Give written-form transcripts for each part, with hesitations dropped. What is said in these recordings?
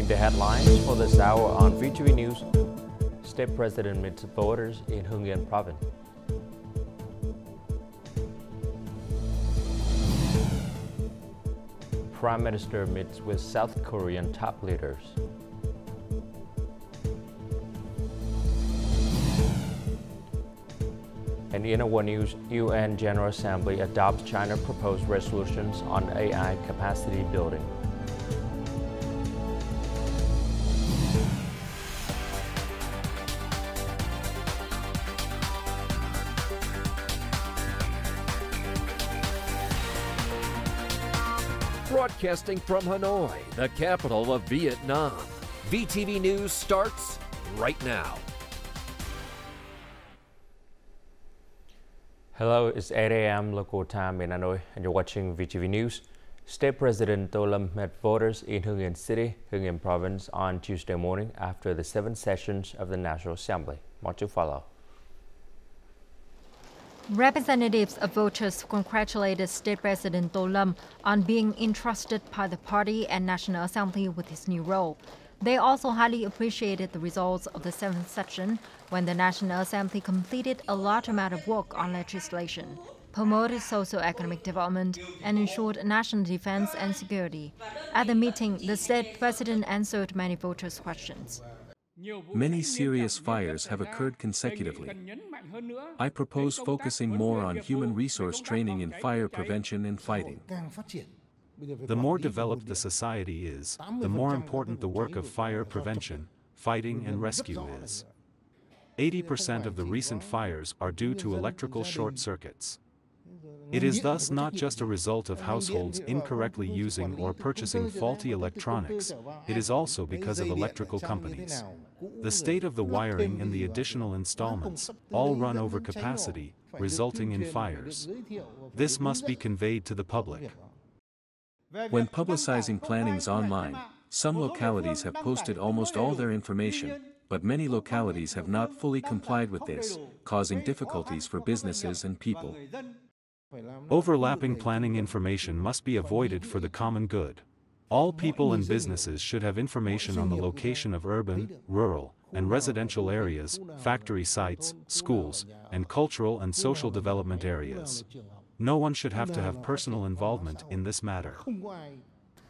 Reading the headlines for this hour on VTV News. State President meets voters in Hyun Province. Prime Minister meets with South Korean top leaders. And in our news, UN General Assembly adopts China proposed resolutions on AI capacity building. Broadcasting from Hanoi, the capital of Vietnam. VTV News starts right now. Hello, it's 8 a.m. local time in Hanoi, and you're watching VTV News. State President Tô Lâm met voters in Hyun City, Hyun Province on Tuesday morning after the 7 sessions of the National Assembly. More to follow. Representatives of voters congratulated State President Tô Lâm on being entrusted by the party and National Assembly with his new role. They also highly appreciated the results of the 7th session when the National Assembly completed a large amount of work on legislation, promoted socio-economic development, and ensured national defense and security. At the meeting, the State President answered many voters' questions. Many serious fires have occurred consecutively. I propose focusing more on human resource training in fire prevention and fighting. The more developed the society is, the more important the work of fire prevention, fighting and rescue is. 80% of the recent fires are due to electrical short circuits. It is thus not just a result of households incorrectly using or purchasing faulty electronics, it is also because of electrical companies. The state of the wiring and the additional installments all run over capacity, resulting in fires. This must be conveyed to the public. When publicizing plannings online, some localities have posted almost all their information, but many localities have not fully complied with this, causing difficulties for businesses and people. Overlapping planning information must be avoided for the common good. All people and businesses should have information on the location of urban, rural, and residential areas, factory sites, schools, and cultural and social development areas. No one should have to have personal involvement in this matter.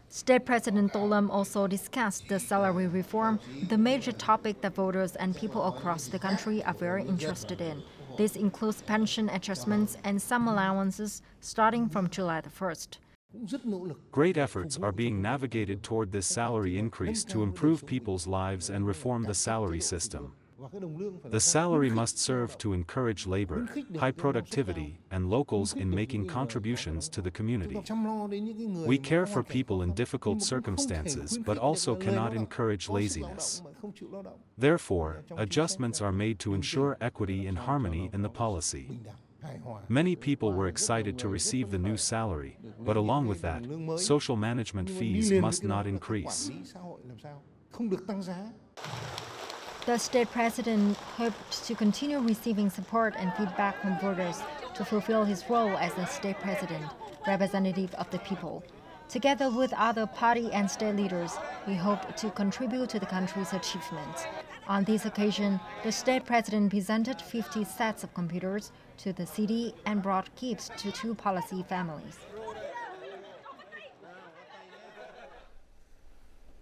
State President Tô Lâm also discussed the salary reform, the major topic that voters and people across the country are very interested in. This includes pension adjustments and some allowances starting from July the 1st. Great efforts are being navigated toward this salary increase to improve people's lives and reform the salary system. The salary must serve to encourage labor, high productivity, and locals in making contributions to the community. We care for people in difficult circumstances but also cannot encourage laziness. Therefore, adjustments are made to ensure equity and harmony in the policy. Many people were excited to receive the new salary, but along with that, social management fees must not increase. The State President hoped to continue receiving support and feedback from voters to fulfill his role as the State President, representative of the people. Together with other party and state leaders, he hoped to contribute to the country's achievements. On this occasion, the State President presented 50 sets of computers to the city and brought gifts to 2 policy families.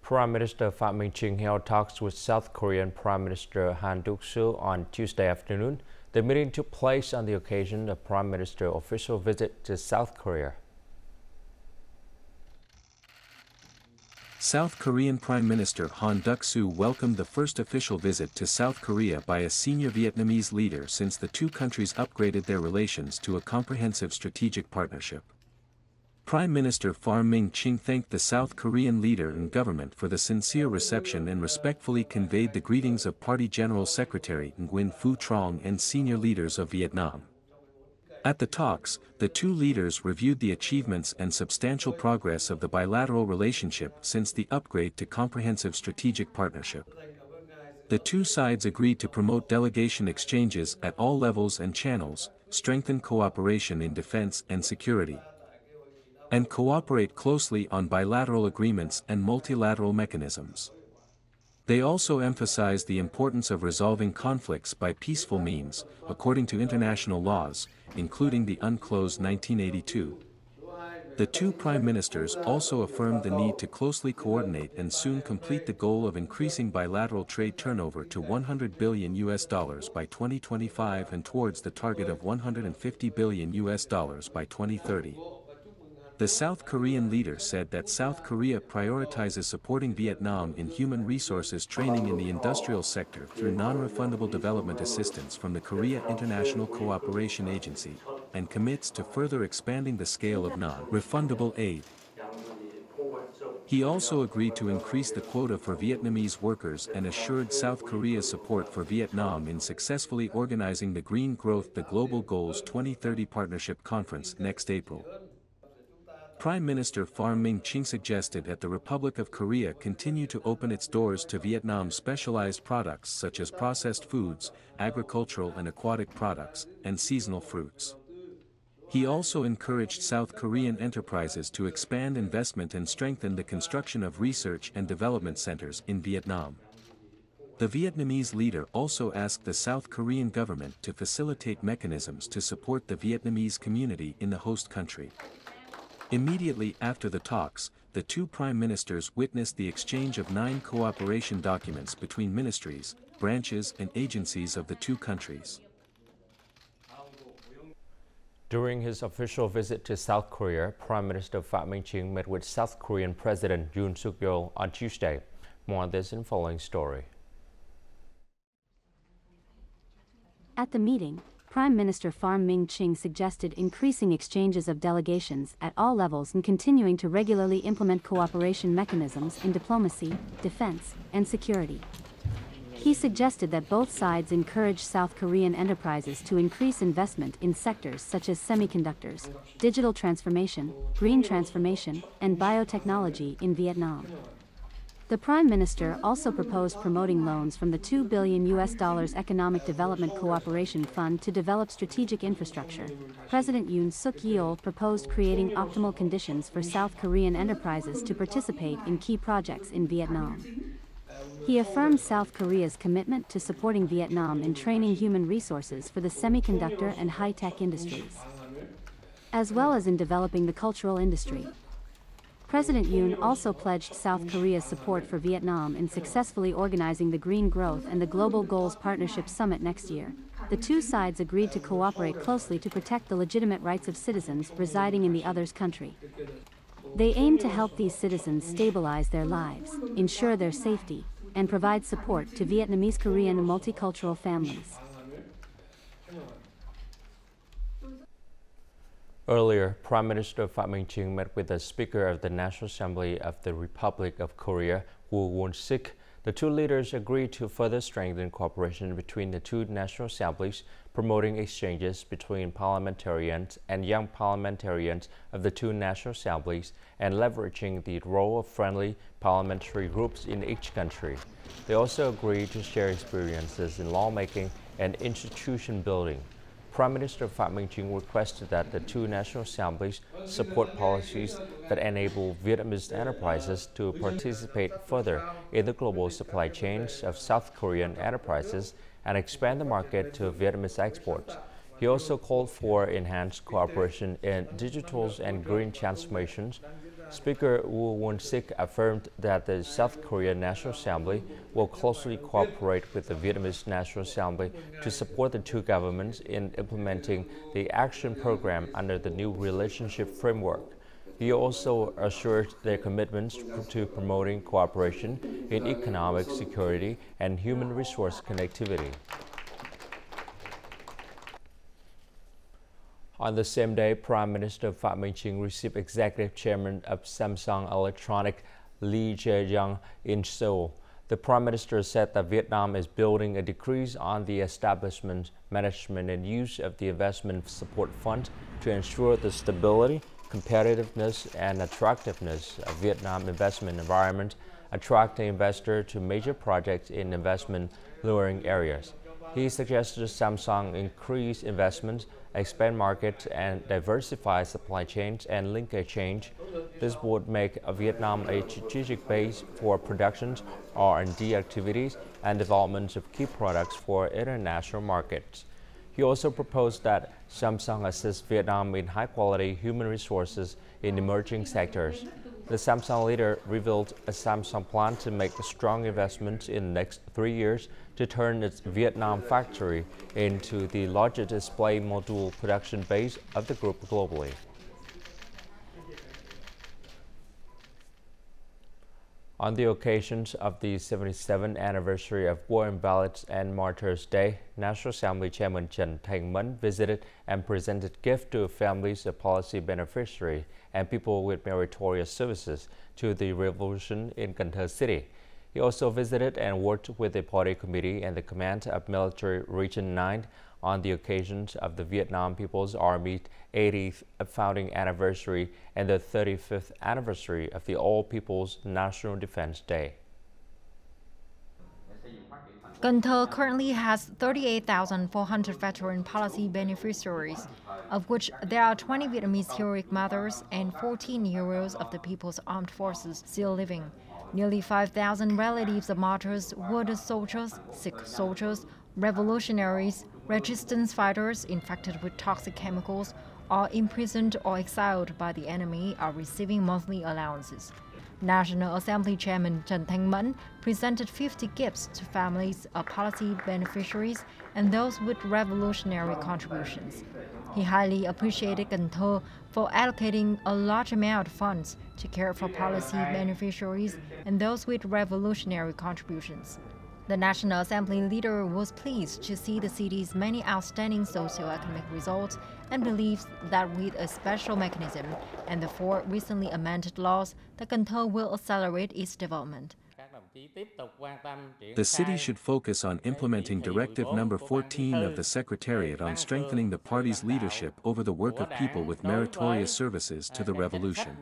Prime Minister Ching held talks with South Korean Prime Minister Han Duck-soo on Tuesday afternoon. The meeting took place on the occasion of Prime Minister's official visit to South Korea. South Korean Prime Minister Han Duck-soo welcomed the first official visit to South Korea by a senior Vietnamese leader since the two countries upgraded their relations to a comprehensive strategic partnership. Prime Minister Ching thanked the South Korean leader and government for the sincere reception and respectfully conveyed the greetings of Party General Secretary Nguyen Phu Trong and senior leaders of Vietnam. At the talks, the two leaders reviewed the achievements and substantial progress of the bilateral relationship since the upgrade to comprehensive strategic partnership. The two sides agreed to promote delegation exchanges at all levels and channels, strengthen cooperation in defense and security, and cooperate closely on bilateral agreements and multilateral mechanisms. They also emphasized the importance of resolving conflicts by peaceful means, according to international laws, including the UNCLOS 1982. The two prime ministers also affirmed the need to closely coordinate and soon complete the goal of increasing bilateral trade turnover to $100 billion by 2025 and towards the target of $150 billion by 2030. The South Korean leader said that South Korea prioritizes supporting Vietnam in human resources training in the industrial sector through non-refundable development assistance from the Korea International Cooperation Agency, and commits to further expanding the scale of non-refundable aid. He also agreed to increase the quota for Vietnamese workers and assured South Korea's support for Vietnam in successfully organizing the Green Growth the Global Goals 2030 Partnership Conference next April. Prime Minister Pham Ching suggested that the Republic of Korea continue to open its doors to Vietnam's specialized products such as processed foods, agricultural and aquatic products, and seasonal fruits. He also encouraged South Korean enterprises to expand investment and strengthen the construction of research and development centers in Vietnam. The Vietnamese leader also asked the South Korean government to facilitate mechanisms to support the Vietnamese community in the host country. Immediately after the talks, the two prime ministers witnessed the exchange of 9 cooperation documents between ministries, branches and agencies of the two countries. During his official visit to South Korea, Prime Minister Phie Ching met with South Korean President Yoon on Tuesday. More on this in the following story. At the meeting, Prime Minister Pham Ching suggested increasing exchanges of delegations at all levels and continuing to regularly implement cooperation mechanisms in diplomacy, defense, and security. He suggested that both sides encourage South Korean enterprises to increase investment in sectors such as semiconductors, digital transformation, green transformation, and biotechnology in Vietnam. The Prime Minister also proposed promoting loans from the $2 billion Economic Development Cooperation Fund to develop strategic infrastructure. President Yoon proposed creating optimal conditions for South Korean enterprises to participate in key projects in Vietnam. He affirmed South Korea's commitment to supporting Vietnam in training human resources for the semiconductor and high-tech industries, as well as in developing the cultural industry. President Yoon also pledged South Korea's support for Vietnam in successfully organizing the Green Growth and the Global Goals Partnership Summit next year. The two sides agreed to cooperate closely to protect the legitimate rights of citizens residing in the other's country. They aim to help these citizens stabilize their lives, ensure their safety, and provide support to Vietnamese Korean multicultural families. Earlier, Prime Minister Phie Ching met with the Speaker of the National Assembly of the Republic of Korea, Woon-sik. The two leaders agreed to further strengthen cooperation between the two national assemblies, promoting exchanges between parliamentarians and young parliamentarians of the two national assemblies, and leveraging the role of friendly parliamentary groups in each country. They also agreed to share experiences in lawmaking and institution building. Prime Minister Phie Ching requested that the two national assemblies support policies that enable Vietnamese enterprises to participate further in the global supply chains of South Korean enterprises and expand the market to Vietnamese exports. He also called for enhanced cooperation in digital and green transformations. Speaker Woon-sik affirmed that the South Korean National Assembly will closely cooperate with the Vietnamese National Assembly to support the two governments in implementing the action program under the new relationship framework. He also assured their commitments to promoting cooperation in economic security and human resource connectivity. On the same day, Prime Minister Phie Ching received Executive Chairman of Samsung Electronics Giang in Seoul. The Prime Minister said that Vietnam is building a decree on the establishment, management and use of the Investment Support Fund to ensure the stability, competitiveness and attractiveness of Vietnam investment environment, attracting investors to major projects in investment luring areas. He suggested Samsung increase investments, expand markets, and diversify supply chains and link exchange. This would make Vietnam a strategic base for productions, R&D activities, and development of key products for international markets. He also proposed that Samsung assist Vietnam in high-quality human resources in emerging sectors. The Samsung leader revealed a Samsung plan to make strong investments in the next 3 years to turn its Vietnam factory into the largest display module production base of the group globally. On the occasions of the 77th anniversary of War Invalids and Martyrs Day, National Assembly Chairman Chen visited and presented gifts to families of policy beneficiaries and people with meritorious services to the revolution in Cần Thơ City. He also visited and worked with the party committee and the command of Military Region 9 on the occasions of the Vietnam People's Army's 80th founding anniversary and the 35th anniversary of the All People's National Defense Day. Cần Thơ currently has 38,400 veteran policy beneficiaries, of which there are 20 Vietnamese heroic mothers and 14 heroes of the People's Armed Forces still living. Nearly 5,000 relatives of martyrs, wounded soldiers, sick soldiers, revolutionaries, resistance fighters infected with toxic chemicals, or imprisoned or exiled by the enemy are receiving monthly allowances. National Assembly Chairman Chen presented 50 gifts to families of policy beneficiaries and those with revolutionary contributions. He highly appreciated Cần Thơ for allocating a large amount of funds to care for policy beneficiaries and those with revolutionary contributions. The National Assembly leader was pleased to see the city's many outstanding socio-economic results and believes that with a special mechanism and the 4 recently amended laws, that Cần Thơ will accelerate its development. The city should focus on implementing Directive Number 14 of the Secretariat on strengthening the party's leadership over the work of people with meritorious services to the revolution.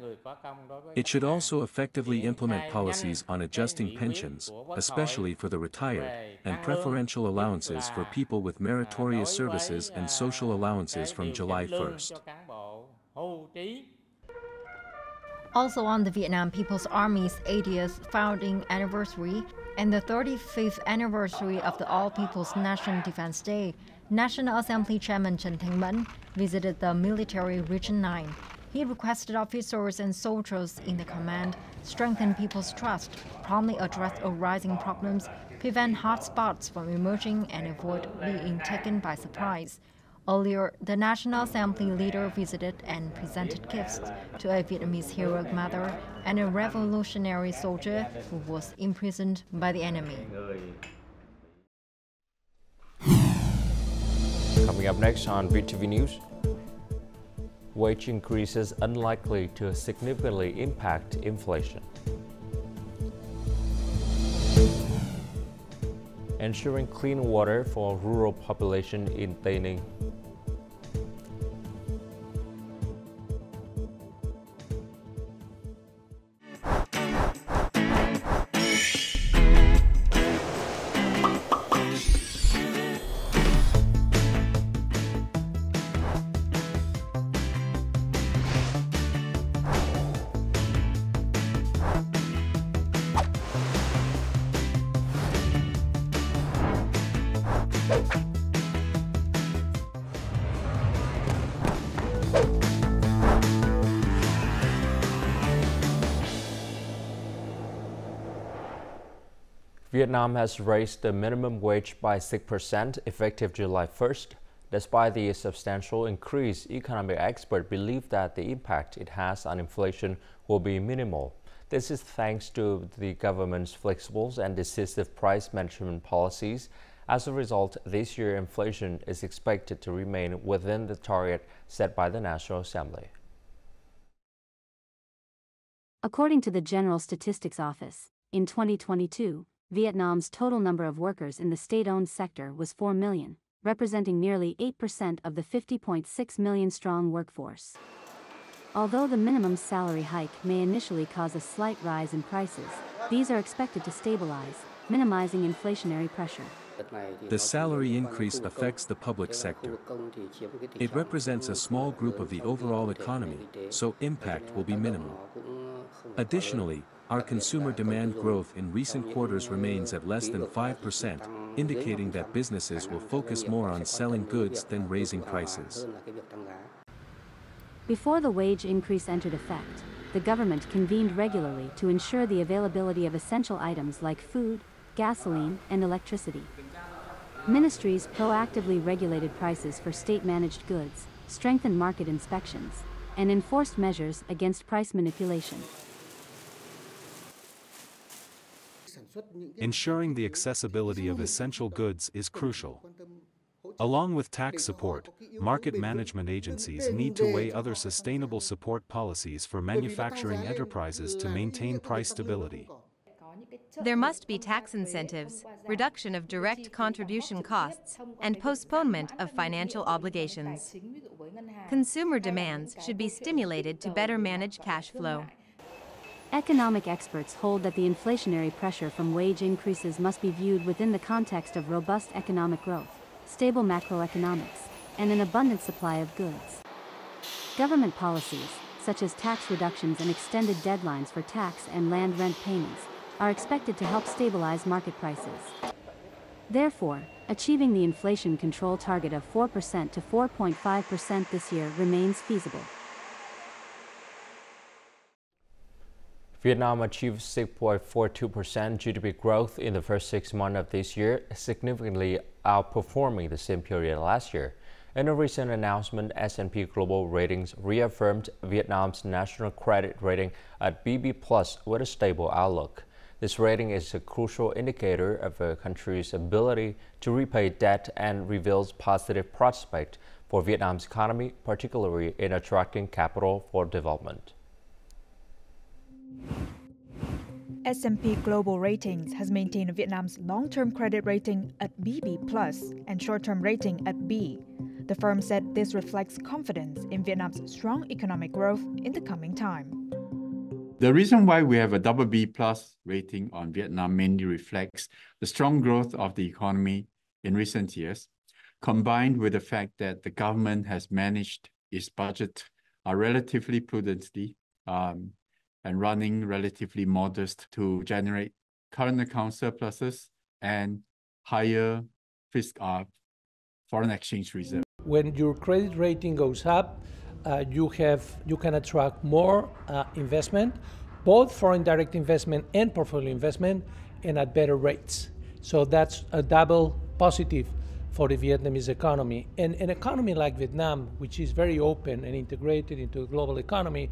It should also effectively implement policies on adjusting pensions, especially for the retired, and preferential allowances for people with meritorious services and social allowances from July 1st. Also on the Vietnam People's Army's 80th founding anniversary and the 35th anniversary of the All People's National Defense Day, National Assembly Chairman Chen visited the Military Region 9. He requested officers and soldiers in the command strengthen people's trust, promptly address arising problems, prevent hot spots from emerging, and avoid being taken by surprise. Earlier, the National Assembly leader visited and presented gifts to a Vietnamese heroic mother and a revolutionary soldier who was imprisoned by the enemy. Coming up next on VTV News, wage increases unlikely to significantly impact inflation. Ensuring clean water for rural population in Tây Ninh. Vietnam has raised the minimum wage by 6% effective July 1st. Despite the substantial increase, economic experts believe that the impact it has on inflation will be minimal. This is thanks to the government's flexible and decisive price management policies. As a result, this year inflation is expected to remain within the target set by the National Assembly. According to the General Statistics Office, in 2022, Vietnam's total number of workers in the state-owned sector was 4 million, representing nearly 8% of the 50.6 million-strong workforce. Although the minimum salary hike may initially cause a slight rise in prices, these are expected to stabilize, minimizing inflationary pressure. The salary increase affects the public sector. It represents a small group of the overall economy, so impact will be minimal. Additionally, our consumer demand growth in recent quarters remains at less than 5%, indicating that businesses will focus more on selling goods than raising prices. Before the wage increase entered effect, the government convened regularly to ensure the availability of essential items like food, gasoline, and electricity. Ministries proactively regulated prices for state-managed goods, strengthened market inspections, and enforced measures against price manipulation. Ensuring the accessibility of essential goods is crucial. Along with tax support, market management agencies need to weigh other sustainable support policies for manufacturing enterprises to maintain price stability. There must be tax incentives, reduction of direct contribution costs, and postponement of financial obligations. Consumer demands should be stimulated to better manage cash flow. Economic experts hold that the inflationary pressure from wage increases must be viewed within the context of robust economic growth, stable macroeconomics, and an abundant supply of goods. Government policies, such as tax reductions and extended deadlines for tax and land rent payments, are expected to help stabilize market prices. Therefore, achieving the inflation control target of 4% to 4.5% this year remains feasible. Vietnam achieved 6.42% GDP growth in the first 6 months of this year, significantly outperforming the same period last year. In a recent announcement, S&P Global Ratings reaffirmed Vietnam's national credit rating at BB+ with a stable outlook. This rating is a crucial indicator of a country's ability to repay debt and reveals positive prospects for Vietnam's economy, particularly in attracting capital for development. S&P Global Ratings has maintained Vietnam's long-term credit rating at BB+ and short-term rating at B. The firm said this reflects confidence in Vietnam's strong economic growth in the coming time. The reason why we have a BB+ rating on Vietnam mainly reflects the strong growth of the economy in recent years, combined with the fact that the government has managed its budget relatively prudently and running relatively modest to generate current account surpluses and higher foreign exchange reserve. When your credit rating goes up, you can attract more investment, both foreign direct investment and portfolio investment, and at better rates. So that's a double positive for the Vietnamese economy. And an economy like Vietnam, which is very open and integrated into the global economy.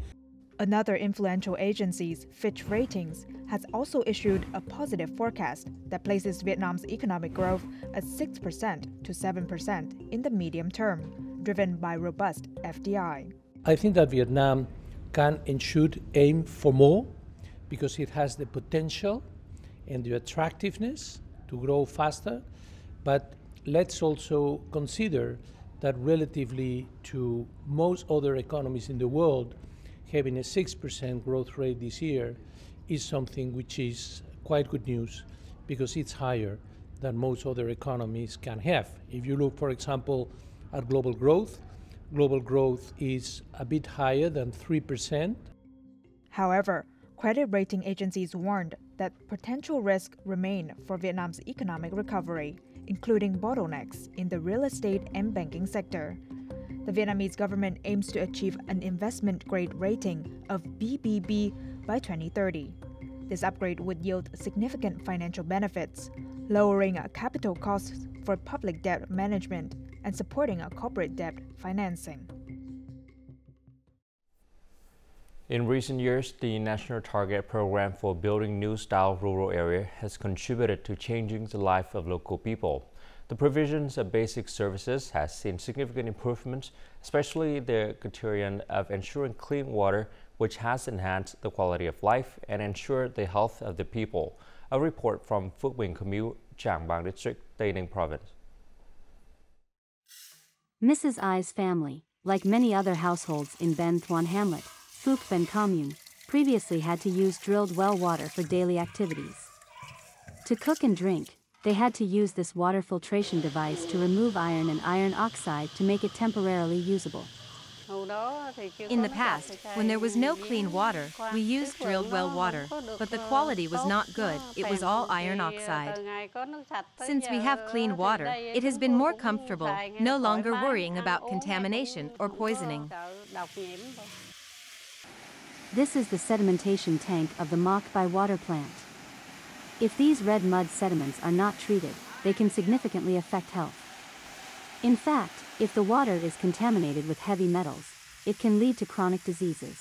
Another influential agency, Fitch Ratings, has also issued a positive forecast that places Vietnam's economic growth at 6% to 7% in the medium term, driven by robust FDI. I think that Vietnam can and should aim for more because it has the potential and the attractiveness to grow faster. But let's also consider that relatively to most other economies in the world, having a 6% growth rate this year is something which is quite good news because it's higher than most other economies can have. If you look, for example, at global growth is a bit higher than 3%. However, credit rating agencies warned that potential risks remain for Vietnam's economic recovery, including bottlenecks in the real estate and banking sector. The Vietnamese government aims to achieve an investment-grade rating of BBB by 2030. This upgrade would yield significant financial benefits, lowering capital costs for public debt management and supporting corporate debt financing. In recent years, the National Target Program for Building New Style Rural Area has contributed to changing the life of local people. The provisions of basic services has seen significant improvements, especially the criterion of ensuring clean water, which has enhanced the quality of life and ensured the health of the people. A report from Phước Bình Commune, Giang District, Tây Ninh Province. Mrs. I's family, like many other households in Ben Thuan Hamlet, Phuc Ben Commune, previously had to use drilled well water for daily activities. To cook and drink, they had to use this water filtration device to remove iron and iron oxide to make it temporarily usable. In the past, when there was no clean water, we used drilled well water, but the quality was not good, it was all iron oxide. Since we have clean water, it has been more comfortable, no longer worrying about contamination or poisoning. This is the sedimentation tank of the Mok Bai water plant. If these red mud sediments are not treated, they can significantly affect health. In fact, if the water is contaminated with heavy metals, it can lead to chronic diseases.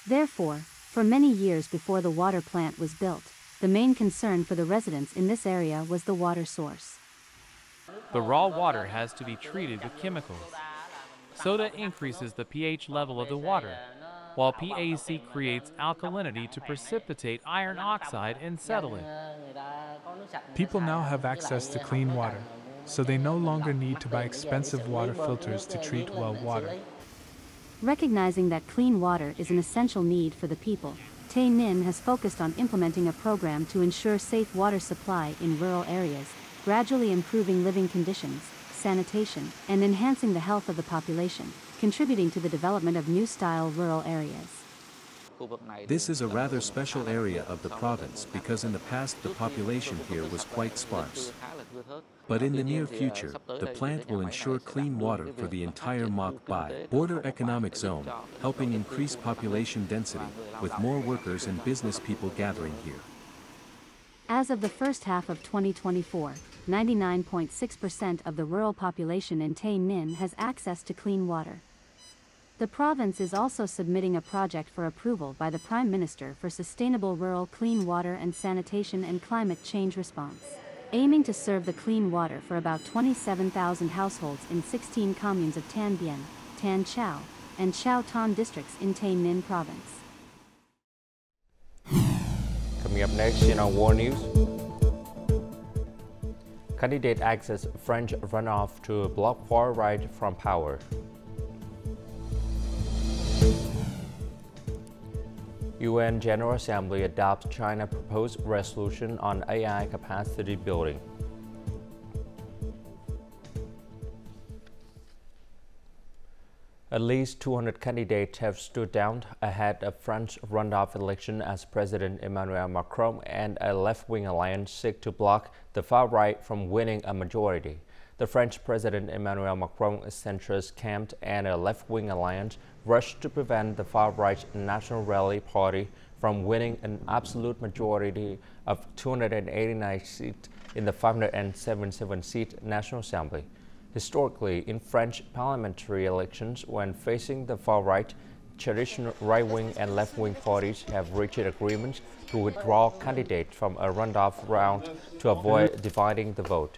Therefore, for many years before the water plant was built, the main concern for the residents in this area was the water source. The raw water has to be treated with chemicals. Soda increases the pH level of the water, while PAC creates alkalinity to precipitate iron oxide and settle it. People now have access to clean water, so they no longer need to buy expensive water filters to treat well water. Recognizing that clean water is an essential need for the people, Tay Ninh has focused on implementing a program to ensure safe water supply in rural areas, gradually improving living conditions, sanitation, and enhancing the health of the population, contributing to the development of new-style rural areas. This is a rather special area of the province because in the past the population here was quite sparse. But in the near future, the plant will ensure clean water for the entire Mok Bai border economic zone, helping increase population density, with more workers and business people gathering here. As of the first half of 2024, 99.6% of the rural population in Tay Ninh has access to clean water. The province is also submitting a project for approval by the Prime Minister for Sustainable Rural Clean Water and Sanitation and Climate Change Response, aiming to serve the clean water for about 27,000 households in 16 communes of Tan Bien, Tan Chau, and Chau Ton districts in Tay Ninh province. Coming up next in our War News. Candidate access French runoff to block far right from power. UN General Assembly adopts China proposed resolution on AI capacity building. At least 200 candidates have stood down ahead of French runoff election as President Emmanuel Macron and a left-wing alliance seek to block the far right from winning a majority. The French President Emmanuel Macron's centrist camp and a left-wing alliance rushed to prevent the far-right National Rally Party from winning an absolute majority of 289 seats in the 577-seat National Assembly. Historically, in French parliamentary elections, when facing the far-right, traditional right-wing and left-wing parties have reached agreements to withdraw candidates from a runoff round to avoid dividing the vote.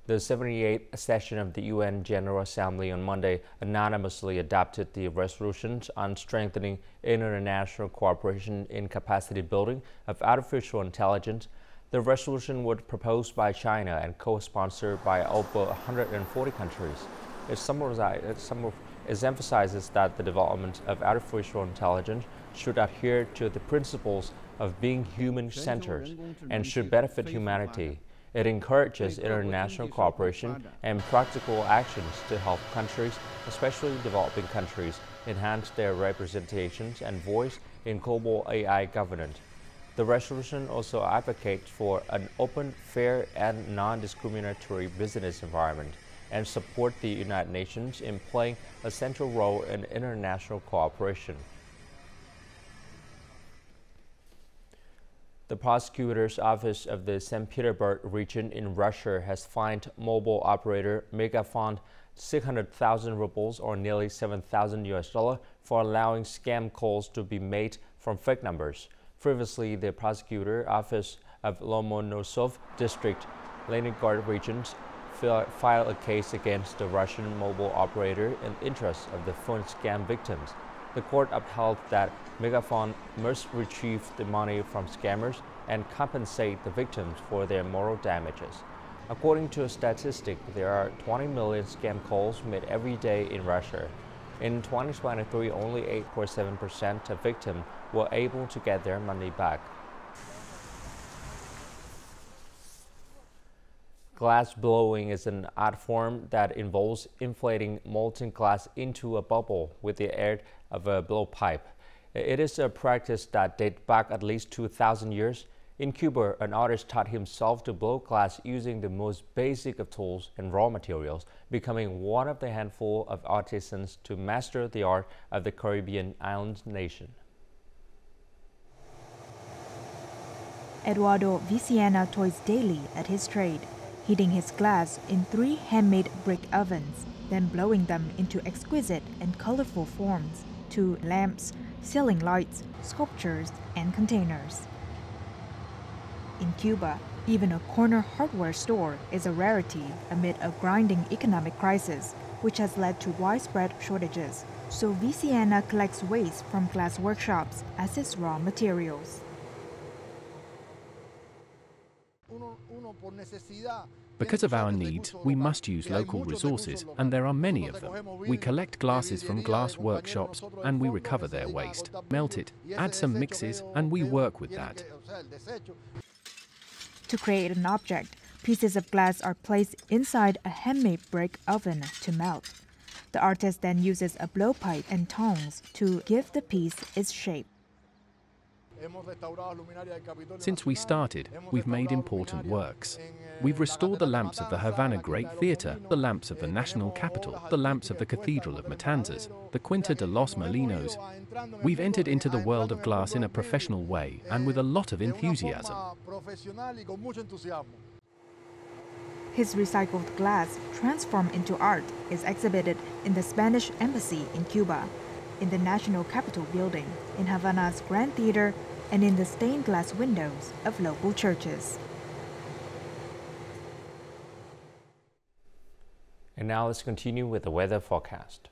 The 78th session of the UN General Assembly on Monday unanimously adopted the resolutions on strengthening international cooperation in capacity building of artificial intelligence. The resolution was proposed by China and co-sponsored by over 140 countries. It emphasizes that the development of artificial intelligence should adhere to the principles of being human-centered and should benefit humanity. It encourages international cooperation and practical actions to help countries, especially developing countries, enhance their representations and voice in global AI governance. The resolution also advocates for an open, fair, and non-discriminatory business environment and support the United Nations in playing a central role in international cooperation. The prosecutor's office of the St. Petersburg region in Russia has fined mobile operator Megafon 600,000 rubles or nearly $7,000 for allowing scam calls to be made from fake numbers. Previously, the prosecutor office of Lomonosov district, Leningrad regions, filed a case against the Russian mobile operator in interest of the phone scam victims. The court upheld that Megafon must retrieve the money from scammers and compensate the victims for their moral damages. According to a statistic, there are 20 million scam calls made every day in Russia. In 2023, only 8.7% of victims were able to get their money back. Glass blowing is an art form that involves inflating molten glass into a bubble with the air of a blowpipe. It is a practice that dates back at least 2,000 years. In Cuba, an artist taught himself to blow glass using the most basic of tools and raw materials, becoming one of the handful of artisans to master the art of the Caribbean island nation. Eduardo Viciana toils daily at his trade, heating his glass in 3 handmade brick ovens, then blowing them into exquisite and colorful forms to lamps, ceiling lights, sculptures, and containers. In Cuba, even a corner hardware store is a rarity amid a grinding economic crisis, which has led to widespread shortages. So Viciana collects waste from glass workshops as his raw materials. Because of our needs, we must use local resources, and there are many of them. We collect glasses from glass workshops, and we recover their waste, melt it, add some mixes, and we work with that. To create an object, pieces of glass are placed inside a handmade brick oven to melt. The artist then uses a blowpipe and tongs to give the piece its shape. Since we started, we've made important works. We've restored the lamps of the Havana Great Theatre, the lamps of the National Capitol, the lamps of the Cathedral of Matanzas, the Quinta de los Molinos. We've entered into the world of glass in a professional way and with a lot of enthusiasm. His recycled glass, transformed into art, is exhibited in the Spanish Embassy in Cuba, in the National Capitol building, in Havana's Grand Theater, and in the stained glass windows of local churches. And now let's continue with the weather forecast.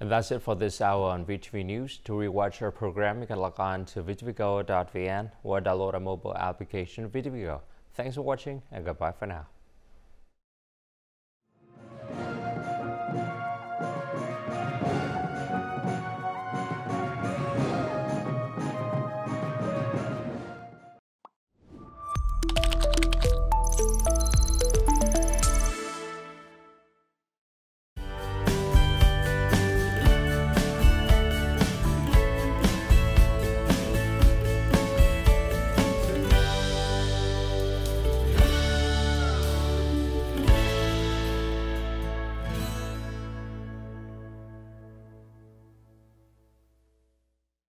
And that's it for this hour on VTV News. To rewatch our program, you can log on to VTVgo.vn or download our mobile application VTVgo. Thanks for watching and goodbye for now.